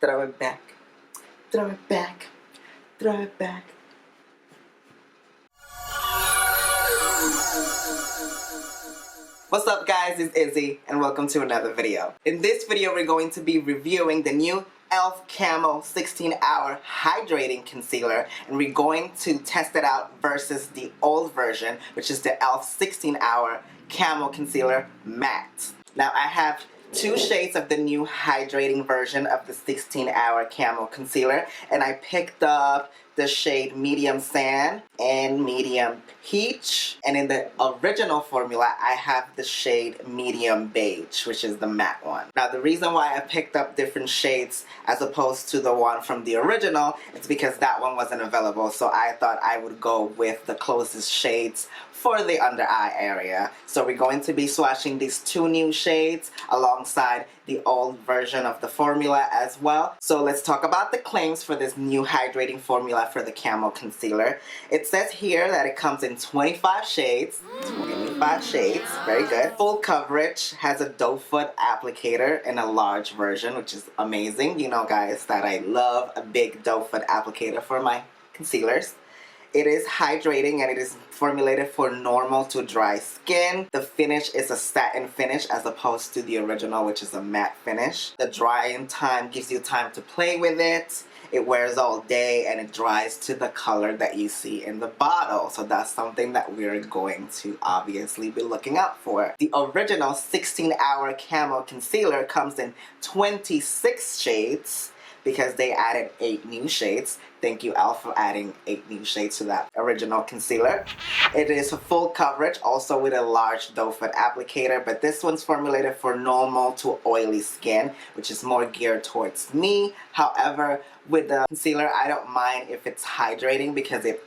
throw it back, throw it back, throw it back. What's up guys, it's Izzy and welcome to another video. In this video we're going to be reviewing the new e.l.f. Camo 16-Hour Hydrating Concealer, and we're going to test it out versus the old version, which is the e.l.f. 16-Hour Camo Concealer Matte. Now I have two shades of the new hydrating version of the 16-Hour Camo Concealer, and I picked up the shade Medium Sand and Medium Peach, and in the original formula I have the shade Medium Beige, which is the matte one. Now the reason why I picked up different shades as opposed to the one from the original is because that one wasn't available, so I thought I would go with the closest shades for the under eye area. So we're going to be swatching these two new shades alongside the old version of the formula as well. So let's talk about the claims for this new hydrating formula for the Camo Concealer. It says here that it comes in 25 shades. 25 shades, very good. Full coverage, has a doe foot applicator in a large version, which is amazing. You know guys that I love a big doe foot applicator for my concealers. It is hydrating and it is formulated for normal to dry skin. The finish is a satin finish as opposed to the original, which is a matte finish. The drying time gives you time to play with it. It wears all day and it dries to the color that you see in the bottle. So that's something that we're going to obviously be looking out for. The original 16-Hour Camo Concealer comes in 26 shades because they added 8 new shades. Thank you, e.l.f. for adding 8 new shades to that original concealer. It is a full coverage, also with a large doe foot applicator, but this one's formulated for normal to oily skin, which is more geared towards me. However, with the concealer, I don't mind if it's hydrating because it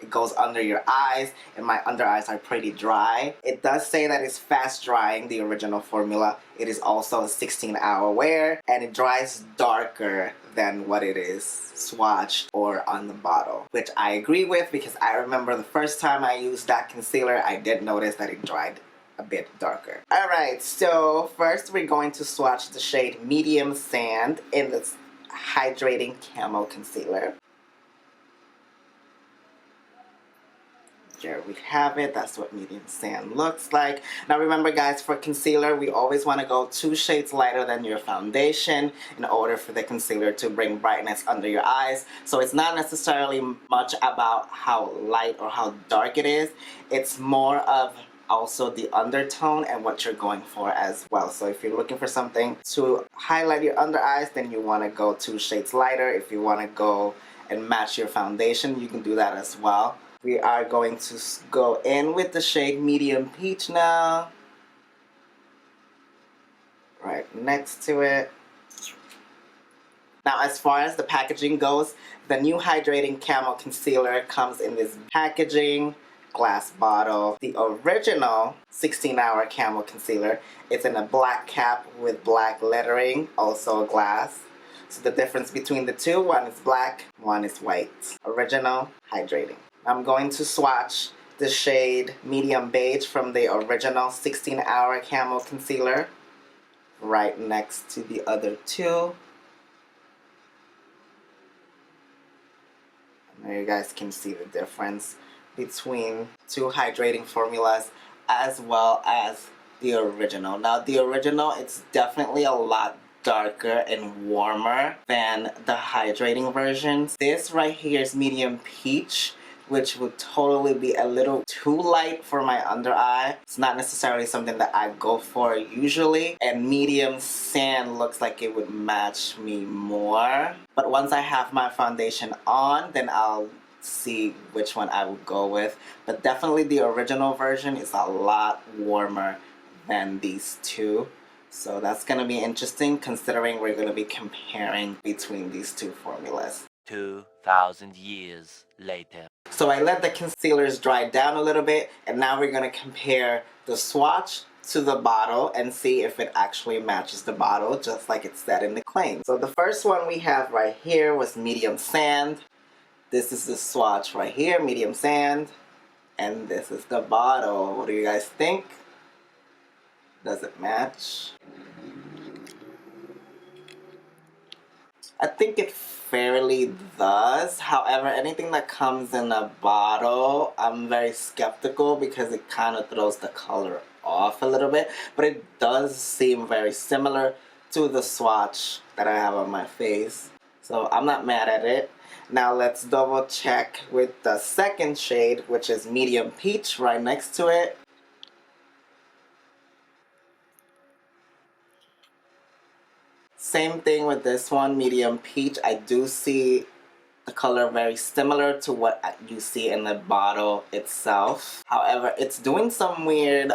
goes under your eyes, and my under eyes are pretty dry. It does say that it's fast drying, the original formula. It is also a 16-hour wear, and it dries darker than what it is swatched or on the bottle, which I agree with because I remember the first time I used that concealer, I did notice that it dried a bit darker. Alright, so first we're going to swatch the shade Medium Sand in this Hydrating Camo Concealer. There we have it. That's what Medium Sand looks like. Now remember guys, for concealer we always want to go 2 shades lighter than your foundation in order for the concealer to bring brightness under your eyes. So it's not necessarily much about how light or how dark it is. It's more of also the undertone and what you're going for as well. So if you're looking for something to highlight your under eyes, then you want to go 2 shades lighter. If you want to go and match your foundation, you can do that as well. We are going to go in with the shade Medium Peach now. Right next to it. Now as far as the packaging goes, the new Hydrating Camo Concealer comes in this packaging glass bottle. The original 16-Hour Camo Concealer, it's in a black cap with black lettering, also a glass. So the difference between the two, one is black, one is white. Original, hydrating. I'm going to swatch the shade Medium Beige from the original 16-Hour Camo Concealer right next to the other two. And there you guys can see the difference between two hydrating formulas as well as the original. Now the original, it's definitely a lot darker and warmer than the hydrating versions. This right here is Medium Peach, which would totally be a little too light for my under eye. It's not necessarily something that I go for usually. And Medium Sand looks like it would match me more. But once I have my foundation on, then I'll see which one I would go with. But definitely the original version is a lot warmer than these two. So that's gonna be interesting considering we're gonna be comparing between these two formulas. 2,000 years later. So I let the concealers dry down a little bit, and now we're going to compare the swatch to the bottle and see if it actually matches the bottle just like it said in the claim. So the first one we have right here was Medium Sand. This is the swatch right here, Medium Sand. And this is the bottle. What do you guys think? Does it match? I think it fairly does. However, anything that comes in a bottle, I'm very skeptical because it kind of throws the color off a little bit. But it does seem very similar to the swatch that I have on my face. So I'm not mad at it. Now let's double check with the second shade, which is medium peach, right next to it. Same thing with this one, medium peach. I do see the color very similar to what you see in the bottle itself. However, it's doing some weird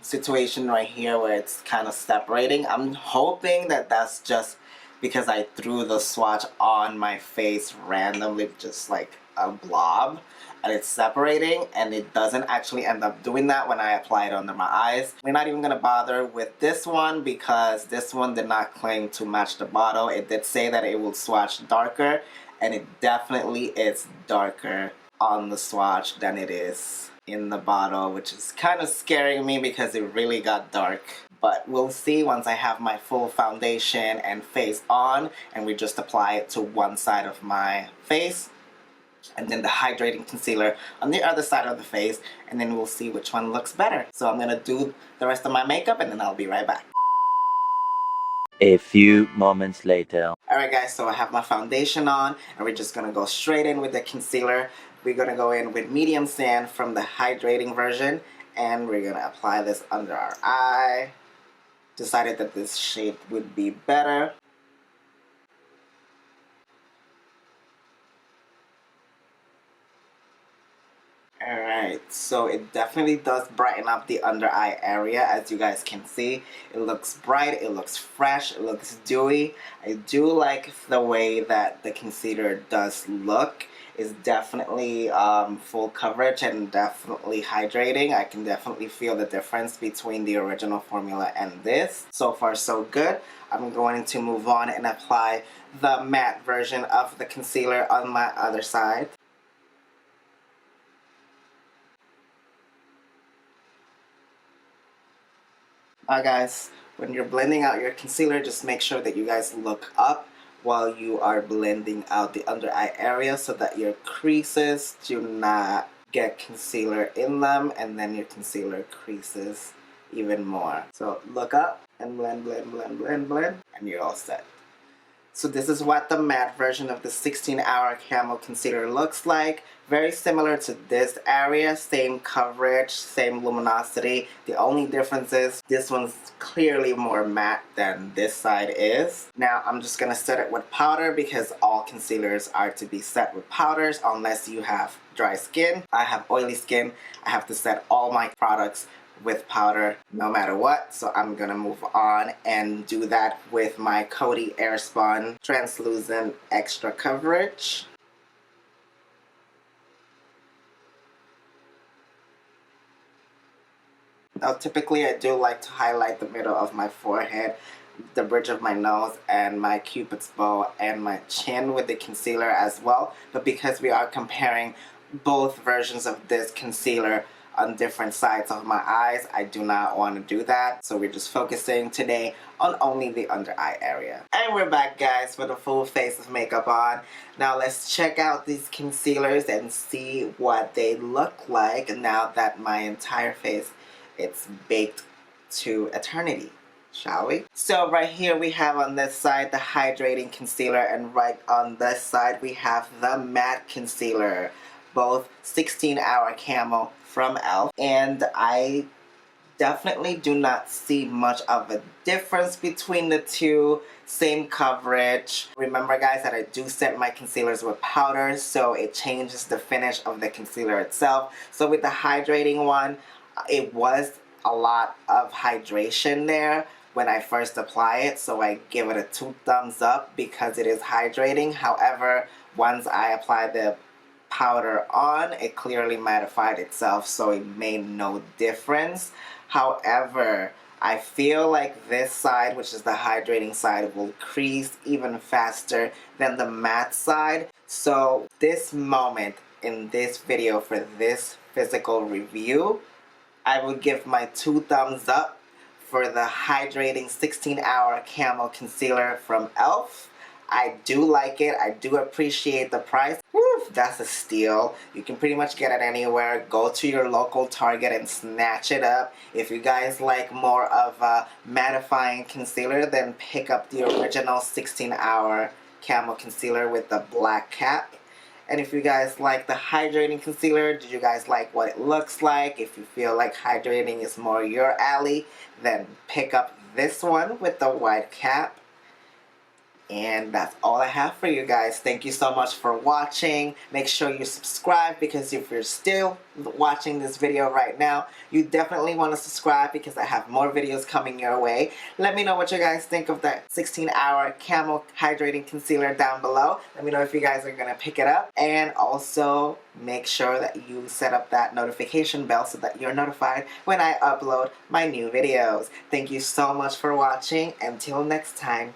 situation right here where it's kind of separating. I'm hoping that that's just because I threw the swatch on my face randomly, just like a blob, and it's separating, and it doesn't actually end up doing that when I apply it under my eyes. We're not even gonna bother with this one because this one did not claim to match the bottle. It did say that it will swatch darker, and it definitely is darker on the swatch than it is in the bottle, which is kind of scaring me because it really got dark. But we'll see once I have my full foundation and face on, and we just apply it to one side of my face, and then the hydrating concealer on the other side of the face, and then we'll see which one looks better. So I'm gonna do the rest of my makeup, and then I'll be right back. A few moments later. Alright guys, so I have my foundation on, and we're just gonna go straight in with the concealer. We're gonna go in with medium sand from the hydrating version, and we're gonna apply this under our eye. Decided that this shade would be better. Alright, so it definitely does brighten up the under eye area, as you guys can see. It looks bright, it looks fresh, it looks dewy. I do like the way that the concealer does look. It's definitely full coverage and definitely hydrating. I can definitely feel the difference between the original formula and this. So far so good. I'm going to move on and apply the matte version of the concealer on my other side. Guys, when you're blending out your concealer, just make sure that you guys look up while you are blending out the under eye area so that your creases do not get concealer in them, and then your concealer creases even more. So look up and blend, blend, blend, blend, blend, and you're all set. So this is what the matte version of the 16-hour Camo Concealer looks like. Very similar to this area, same coverage, same luminosity. The only difference is this one's clearly more matte than this side is. Now I'm just going to set it with powder because all concealers are to be set with powders unless you have dry skin. I have oily skin. I have to set all my products with powder no matter what, so I'm gonna move on and do that with my Coty Airspun Translucent Extra Coverage. Now typically I do like to highlight the middle of my forehead, the bridge of my nose, and my cupid's bow, and my chin with the concealer as well, but because we are comparing both versions of this concealer on different sides of my eyes, I do not want to do that. So we're just focusing today on only the under eye area. And we're back, guys, with a full face of makeup on. Now let's check out these concealers and see what they look like now that my entire face it's baked to eternity. Shall we? So right here we have on this side the hydrating concealer, and right on this side we have the matte concealer. Both 16-hour Camo from e.l.f. And I definitely do not see much of a difference between the two. Same coverage. Remember, guys, that I do set my concealers with powder, so it changes the finish of the concealer itself. So with the hydrating one, it was a lot of hydration there when I first apply it, so I give it a 2 thumbs up because it is hydrating. However, once I apply the powder on, it clearly mattified itself, so it made no difference. However, I feel like this side, which is the hydrating side, will crease even faster than the matte side. So this moment in this video for this physical review, I would give my 2 thumbs up for the hydrating 16-hour Camo Concealer from e.l.f. I do like it. I do appreciate the price. Woo, that's a steal. You can pretty much get it anywhere. Go to your local Target and snatch it up. If you guys like more of a mattifying concealer, then pick up the original 16-hour Camo Concealer with the black cap. And if you guys like the hydrating concealer, do you guys like what it looks like? If you feel like hydrating is more your alley, then pick up this one with the white cap. And that's all I have for you guys. Thank you so much for watching. Make sure you subscribe, because if you're still watching this video right now, you definitely want to subscribe because I have more videos coming your way. Let me know what you guys think of that 16-hour Camo Hydrating Concealer down below. Let me know if you guys are going to pick it up. And also make sure that you set up that notification bell so that you're notified when I upload my new videos. Thank you so much for watching. Until next time.